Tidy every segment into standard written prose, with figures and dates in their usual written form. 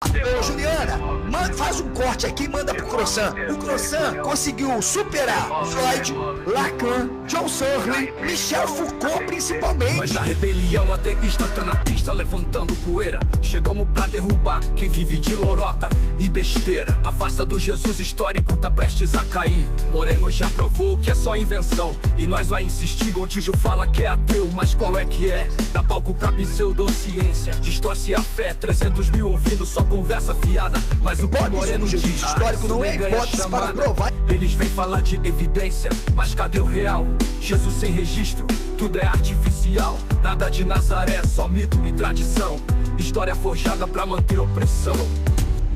Ô, Juliana, faz um corte aqui e manda pro Croissant. O Croissant conseguiu superar Freud, Lacan, John Searle, Michel Foucault principalmente. Mas na rebelião ateísta tá na pista levantando poeira. Chegamos pra derrubar quem vive de lorota e besteira. A farsa do Jesus histórico tá prestes a cair. Moreno já provou que é só invenção e nós vai insistir. Gontijo fala que é ateu, mas qual é que é? Dá palco pra pseudociência, distorce a fé. 300 mil ouvindo só conversa fiada. Mas o que Moreno diz, histórico não é hipótese para provar. Eles vêm falar de evidência, mas cadê o real? Jesus sem registro, tudo é artificial. Nada de Nazaré, só mito e tradição. História forjada pra manter a opressão.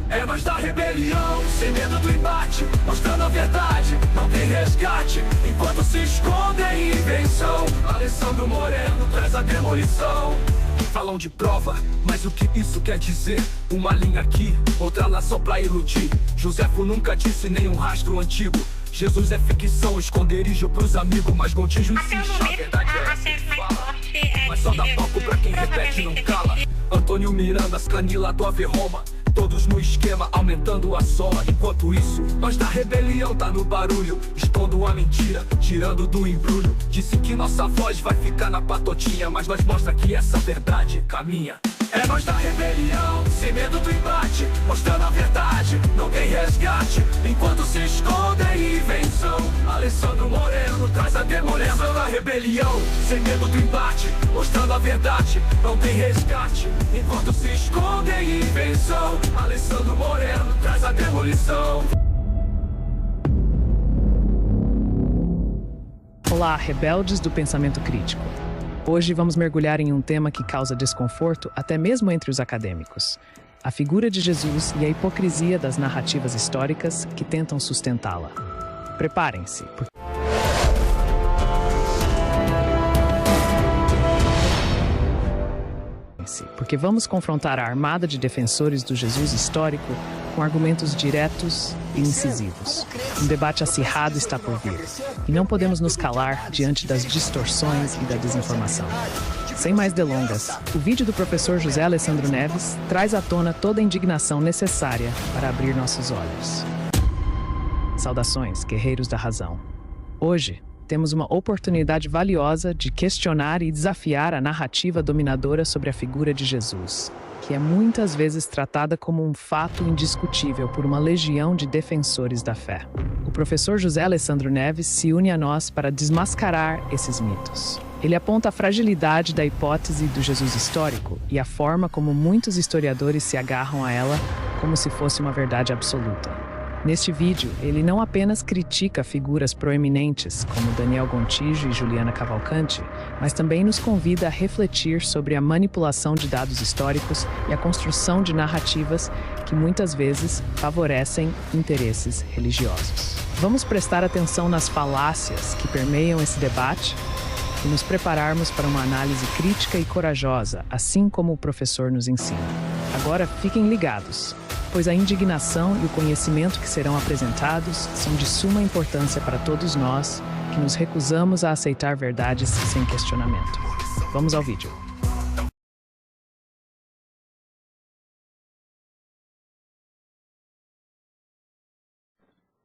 É nós da rebelião, sem medo do embate, mostrando a verdade, não tem resgate. Enquanto se esconde em invenção, Alessandro Moreno traz a demolição. Falam de prova, mas o que isso quer dizer? Uma linha aqui, outra lá só pra iludir. Josefo nunca disse nenhum rastro antigo. Jesus é ficção, esconderijo pros amigos. Mas Gontijo insiste, a verdade é essa que fala. Mas só dá palco pra quem repete e não cala. Antônio Miranda, Canila do Ave Roma, todos no esquema, aumentando a soma. Enquanto isso, nós da rebelião tá no barulho, expondo a mentira, tirando do embrulho. Disse que nossa voz vai ficar na patotinha, mas nós mostra que essa verdade caminha. É nós da rebelião, sem medo do embate, mostrando a verdade, não tem resgate. Enquanto se esconde em invenção, Alessandro Moreno traz a demolição. Da rebelião, sem medo do embate, mostrando a verdade, não tem resgate. Enquanto se esconde em invenção, Alessandro Moreno traz a demolição. Olá, rebeldes do pensamento crítico. Hoje vamos mergulhar em um tema que causa desconforto até mesmo entre os acadêmicos: a figura de Jesus e a hipocrisia das narrativas históricas que tentam sustentá-la. Preparem-se, porque vamos confrontar a armada de defensores do Jesus histórico com argumentos diretos e incisivos. Um debate acirrado está por vir, e não podemos nos calar diante das distorções e da desinformação. Sem mais delongas, o vídeo do professor José Alessandro Neves traz à tona toda a indignação necessária para abrir nossos olhos. Saudações, guerreiros da razão. Hoje, temos uma oportunidade valiosa de questionar e desafiar a narrativa dominadora sobre a figura de Jesus, que é muitas vezes tratada como um fato indiscutível por uma legião de defensores da fé. O professor José Alessandro Neves se une a nós para desmascarar esses mitos. Ele aponta a fragilidade da hipótese do Jesus histórico e a forma como muitos historiadores se agarram a ela como se fosse uma verdade absoluta. Neste vídeo, ele não apenas critica figuras proeminentes como Daniel Gontijo e Juliana Cavalcanti, mas também nos convida a refletir sobre a manipulação de dados históricos e a construção de narrativas que muitas vezes favorecem interesses religiosos. Vamos prestar atenção nas falácias que permeiam esse debate e nos prepararmos para uma análise crítica e corajosa, assim como o professor nos ensina. Agora fiquem ligados, pois a indignação e o conhecimento que serão apresentados são de suma importância para todos nós que nos recusamos a aceitar verdades sem questionamento. Vamos ao vídeo.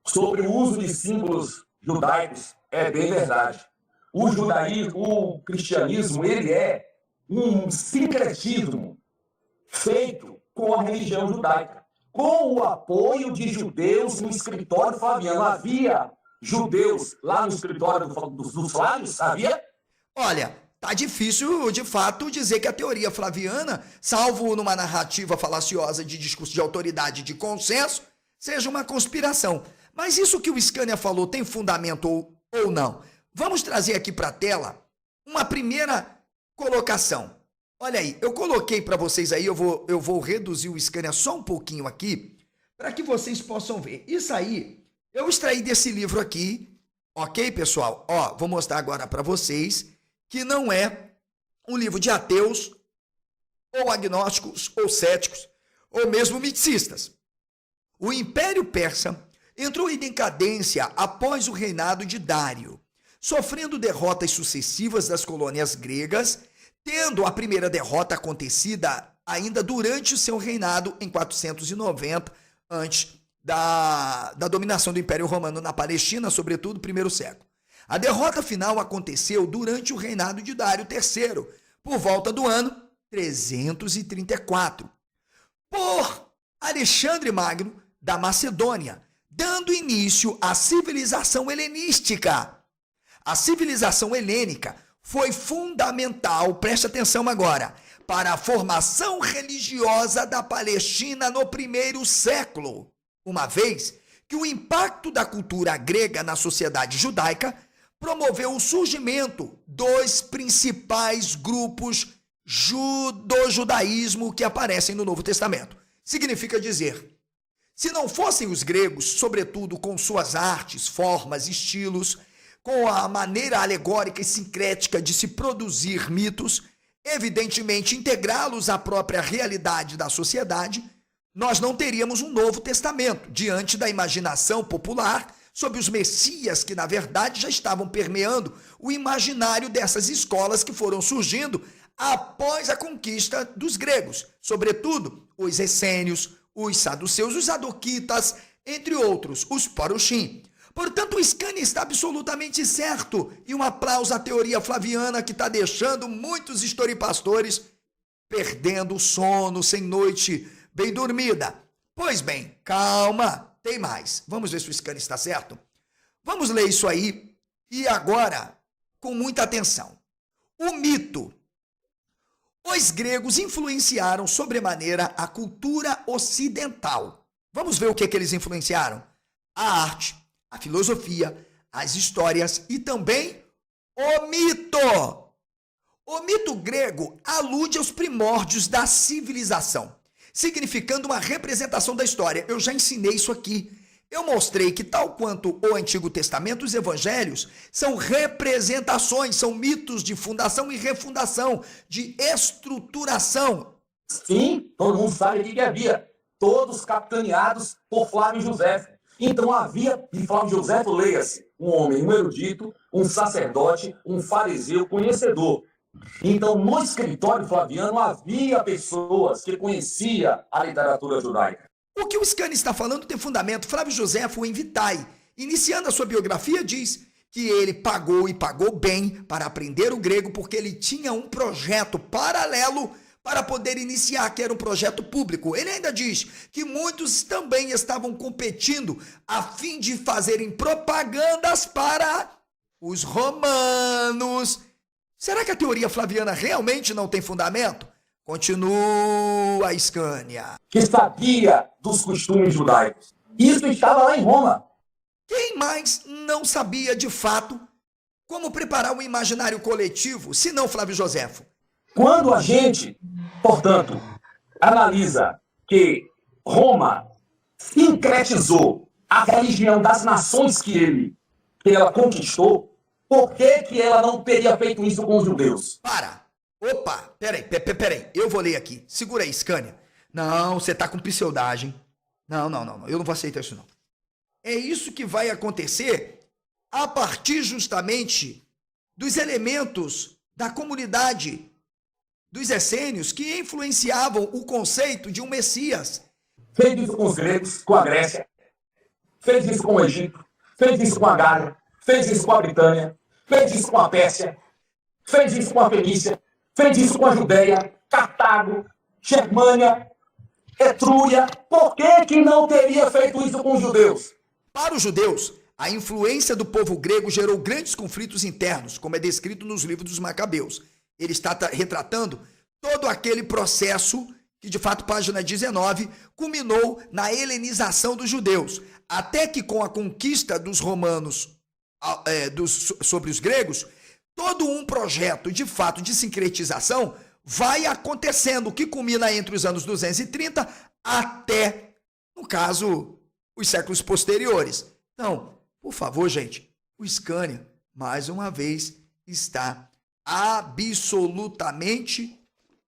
Sobre o uso de símbolos judaicos, é bem verdade. O judaísmo, o cristianismo, ele é um sincretismo feito com a religião judaica, com o apoio de judeus no escritório Flaviano. Havia judeus lá no escritório dos Flávios? Havia? Olha, tá difícil, de fato, dizer que a teoria flaviana, salvo numa narrativa falaciosa de discurso de autoridade e de consenso, seja uma conspiração. Mas isso que o Scania falou tem fundamento ou não? Vamos trazer aqui para a tela uma primeira colocação. Olha aí, eu coloquei para vocês aí, eu vou reduzir o Scania só um pouquinho aqui, para que vocês possam ver. Isso aí, eu extraí desse livro aqui, ok, pessoal? Ó, vou mostrar agora para vocês que não é um livro de ateus, ou agnósticos, ou céticos, ou mesmo miticistas. O Império Persa entrou em decadência após o reinado de Dário, sofrendo derrotas sucessivas das colônias gregas, tendo a primeira derrota acontecida ainda durante o seu reinado em 490, antes da dominação do Império Romano na Palestina, sobretudo, primeiro século. A derrota final aconteceu durante o reinado de Dário III, por volta do ano 334, por Alexandre Magno da Macedônia, dando início à civilização helenística. A civilização helênica foi fundamental, preste atenção agora, para a formação religiosa da Palestina no primeiro século, uma vez que o impacto da cultura grega na sociedade judaica promoveu o surgimento dos principais grupos do judaísmo que aparecem no Novo Testamento. Significa dizer, se não fossem os gregos, sobretudo com suas artes, formas, estilos, com a maneira alegórica e sincrética de se produzir mitos, evidentemente integrá-los à própria realidade da sociedade, nós não teríamos um Novo Testamento diante da imaginação popular sobre os messias que, na verdade, já estavam permeando o imaginário dessas escolas que foram surgindo após a conquista dos gregos, sobretudo os essênios, os saduceus, os sadoquitas, entre outros, os porushim. Portanto, o Scania está absolutamente certo, e um aplauso à teoria flaviana que está deixando muitos historipastores perdendo o sono, sem noite bem dormida. Pois bem, calma, tem mais. Vamos ver se o Scania está certo? Vamos ler isso aí, e agora, com muita atenção. O mito. Os gregos influenciaram sobremaneira a cultura ocidental. Vamos ver o que eles influenciaram? A arte, a filosofia, as histórias e também o mito. O mito grego alude aos primórdios da civilização, significando uma representação da história. Eu já ensinei isso aqui. Eu mostrei que, tal quanto o Antigo Testamento, os evangelhos são representações, são mitos de fundação e refundação, de estruturação. Sim, todo mundo sabe que havia, todos capitaneados por Flávio José. Então havia, e Flávio José, leia-se, um homem, um erudito, um sacerdote, um fariseu conhecedor. Então, no escritório flaviano havia pessoas que conheciam a literatura judaica. O que o Scania está falando tem fundamento. Flávio Josefo, em Vitae, iniciando a sua biografia, diz que ele pagou e pagou bem para aprender o grego porque ele tinha um projeto paralelo para poder iniciar, que era um projeto público. Ele ainda diz que muitos também estavam competindo a fim de fazerem propagandas para os romanos. Será que a teoria flaviana realmente não tem fundamento? Continua, Scania. Que sabia dos costumes judaicos. Isso estava lá em Roma. Quem mais não sabia de fato como preparar um imaginário coletivo, se não Flávio Josefo? Quando a gente, portanto, analisa que Roma sincretizou a religião das nações que ela conquistou, por que ela não teria feito isso com os judeus? Opa, peraí, eu vou ler aqui. Segura aí, Scania. Não, você tá com pseudagem. Não, eu não vou aceitar isso não. É isso que vai acontecer a partir justamente dos elementos da comunidade dos essênios que influenciavam o conceito de um Messias. Fez isso com os gregos, com a Grécia, fez isso com o Egito, fez isso com a Gália, fez isso com a Britânia, fez isso com a Pérsia, fez isso com a Fenícia, fez isso com a Judéia, Cartago, Germânia, Etrúria. Por que não teria feito isso com os judeus? Para os judeus, a influência do povo grego gerou grandes conflitos internos, como é descrito nos livros dos Macabeus. Ele está retratando todo aquele processo que, de fato, página 19, culminou na helenização dos judeus, até que com a conquista dos romanos sobre os gregos, todo um projeto, de fato, de sincretização vai acontecendo, que culmina entre os anos 230 até, no caso, os séculos posteriores. Então, por favor, gente, o Scania, mais uma vez, está absolutamente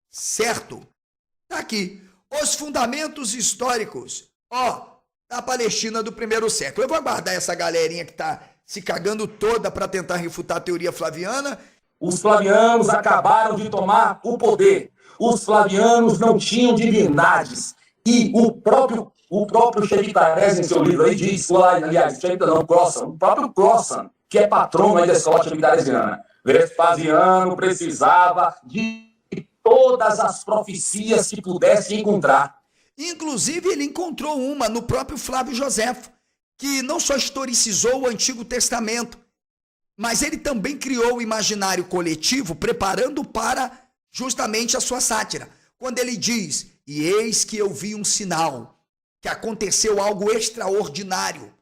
certo. Tá aqui, os fundamentos históricos, da Palestina do primeiro século. Eu vou aguardar essa galerinha que está se cagando toda para tentar refutar a teoria flaviana. Os flavianos acabaram de tomar o poder. os flavianos não tinham divindades. E o próprio Chevitares, em seu livro aí, diz, aliás, o próprio Crossan, que é patrono aí da escola chevitaresiana, Vespasiano precisava de todas as profecias que pudesse encontrar. Inclusive, ele encontrou uma no próprio Flávio Joséfo, que não só historicizou o Antigo Testamento, mas ele também criou o imaginário coletivo, preparando para justamente a sua sátira. Quando ele diz, e eis que eu vi um sinal, que aconteceu algo extraordinário,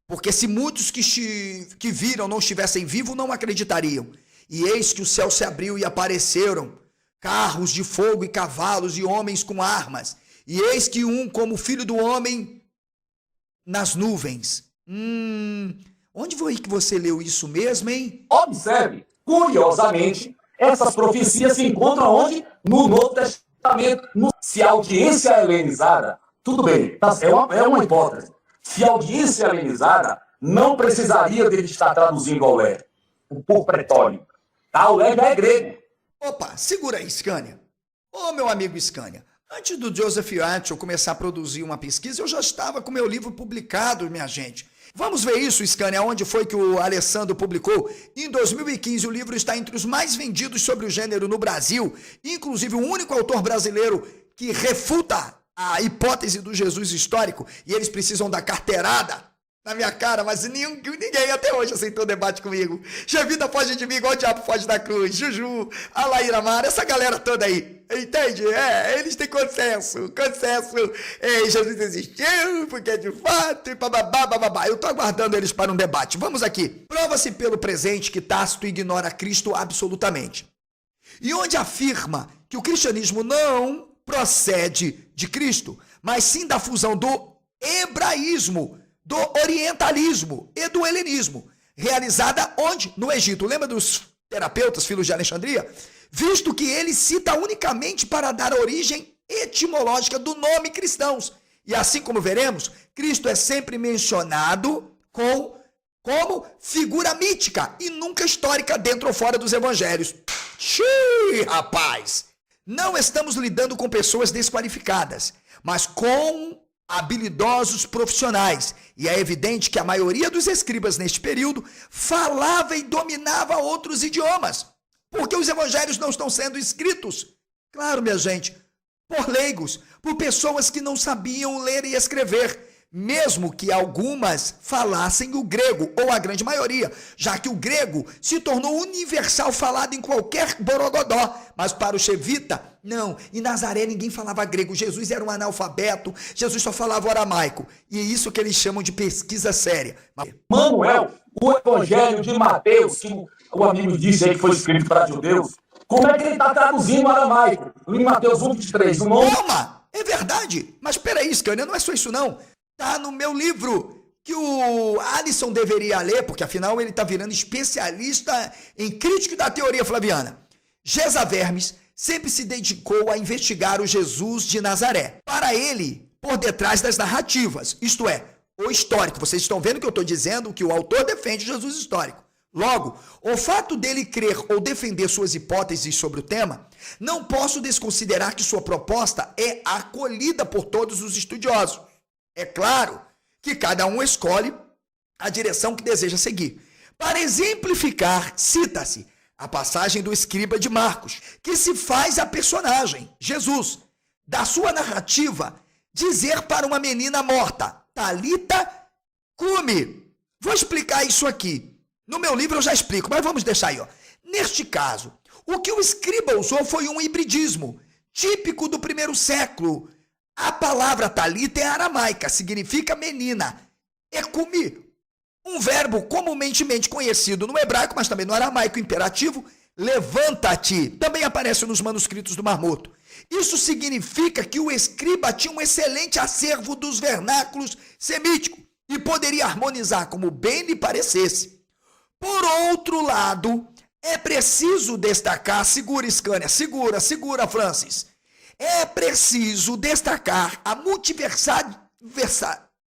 porque se muitos que viram não estivessem vivos, não acreditariam. E eis que o céu se abriu e apareceram carros de fogo e cavalos e homens com armas. E eis que um como filho do homem nas nuvens. Onde foi que você leu isso mesmo, hein? Observe, curiosamente, essas profecias se encontram onde? No Novo Testamento. Se a audiência é helenizada, tudo bem, é uma hipótese. Se a audiência é helenizada, não precisaria dele estar traduzindo ao Lé, por pretório. O Lé já é grego. Opa, segura aí, Scania. Ô, meu amigo Scania, antes do Joseph Atchell começar a produzir uma pesquisa, eu já estava com meu livro publicado, minha gente. Vamos ver isso, Scania, onde foi que o Alessandro publicou? Em 2015, o livro está entre os mais vendidos sobre o gênero no Brasil, inclusive o único autor brasileiro que refuta a hipótese do Jesus histórico, e eles precisam da carteirada na minha cara, mas ninguém até hoje aceitou debate comigo. Jevida foge de mim igual o diabo foge da cruz. Juju, Alaíra Mara, essa galera toda aí. Entende? Eles têm consenso. Jesus existiu, porque de fato, e bababá. Eu tô aguardando eles para um debate. Vamos aqui. Prova-se pelo presente que Tácito ignora Cristo absolutamente. E onde afirma que o cristianismo não procede de Cristo, mas sim da fusão do hebraísmo, do orientalismo e do helenismo, realizada onde? No Egito. Lembra dos terapeutas, filhos de Alexandria? Visto que ele cita unicamente para dar origem etimológica do nome cristãos. E assim como veremos, Cristo é sempre mencionado como figura mítica e nunca histórica dentro ou fora dos evangelhos. Xiii, rapaz! Não estamos lidando com pessoas desqualificadas, mas com habilidosos profissionais. E é evidente que a maioria dos escribas neste período falava e dominava outros idiomas. Porque os evangelhos não estão sendo escritos, claro, minha gente, por leigos, por pessoas que não sabiam ler e escrever, mesmo que algumas falassem o grego, ou a grande maioria, já que o grego se tornou universal, falado em qualquer borogodó. Mas para o chevita, não. Em Nazaré ninguém falava grego, Jesus era um analfabeto, Jesus só falava aramaico. E é isso que eles chamam de pesquisa séria. Manuel, o evangelho de Mateus, que o amigo disse aí que foi escrito para judeus, como é que ele está traduzindo o aramaico? Em Mateus 1:23, o nome... Toma! É verdade. Mas peraí, Scania, não é só isso não. Tá no meu livro, que o Alisson deveria ler, porque afinal ele está virando especialista em crítica da teoria flaviana. Gesa Vermes sempre se dedicou a investigar o Jesus de Nazaré. Para ele, por detrás das narrativas, isto é, o histórico. Vocês estão vendo que eu estou dizendo que o autor defende Jesus histórico. Logo, o fato dele crer ou defender suas hipóteses sobre o tema, não posso desconsiderar que sua proposta é acolhida por todos os estudiosos. É claro que cada um escolhe a direção que deseja seguir. Para exemplificar, cita-se a passagem do escriba de Marcos, que se faz a personagem, Jesus, da sua narrativa, dizer para uma menina morta, Talita cumi. Vou explicar isso aqui. No meu livro eu já explico, mas vamos deixar aí. Neste caso, o que o escriba usou foi um hibridismo, típico do primeiro século. A palavra Talita é aramaica, significa menina. Ecumi, um verbo comumente conhecido no hebraico, mas também no aramaico imperativo, levanta-te, também aparece nos manuscritos do Mar Morto. Isso significa que o escriba tinha um excelente acervo dos vernáculos semíticos e poderia harmonizar como bem lhe parecesse. Por outro lado, é preciso destacar, segura Scania, segura Francis, é preciso destacar a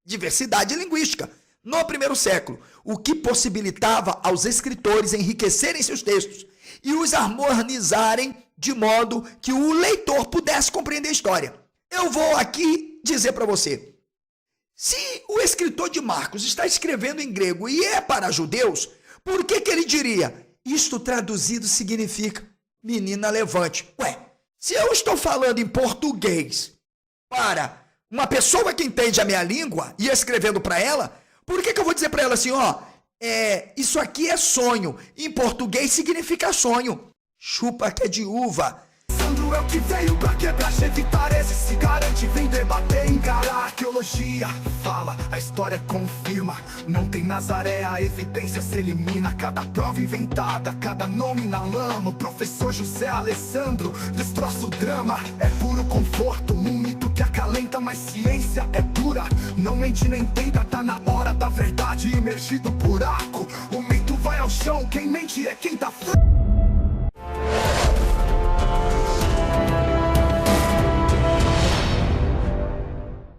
diversidade linguística no primeiro século, o que possibilitava aos escritores enriquecerem seus textos e os harmonizarem de modo que o leitor pudesse compreender a história. Eu vou aqui dizer para você, se o escritor de Marcos está escrevendo em grego e é para judeus, por que ele diria, isto traduzido significa menina levante? Ué, se eu estou falando em português para uma pessoa que entende a minha língua e escrevendo para ela, por que eu vou dizer para ela assim, ó, isso aqui é sonho, em português significa sonho, chupa que é de uva. Sandro é o que veio pra quebrar, evitar esse se garante, vem debater, encarar a arqueologia. Fala, a história confirma, não tem Nazaré, a evidência se elimina. Cada prova inventada, cada nome na lama. O professor José Alessandro destroça o drama. É puro conforto, um mito que acalenta, mas ciência é pura. Não mente nem tenta, tá na hora da verdade, imergido buraco. O mito vai ao chão, quem mente é quem tá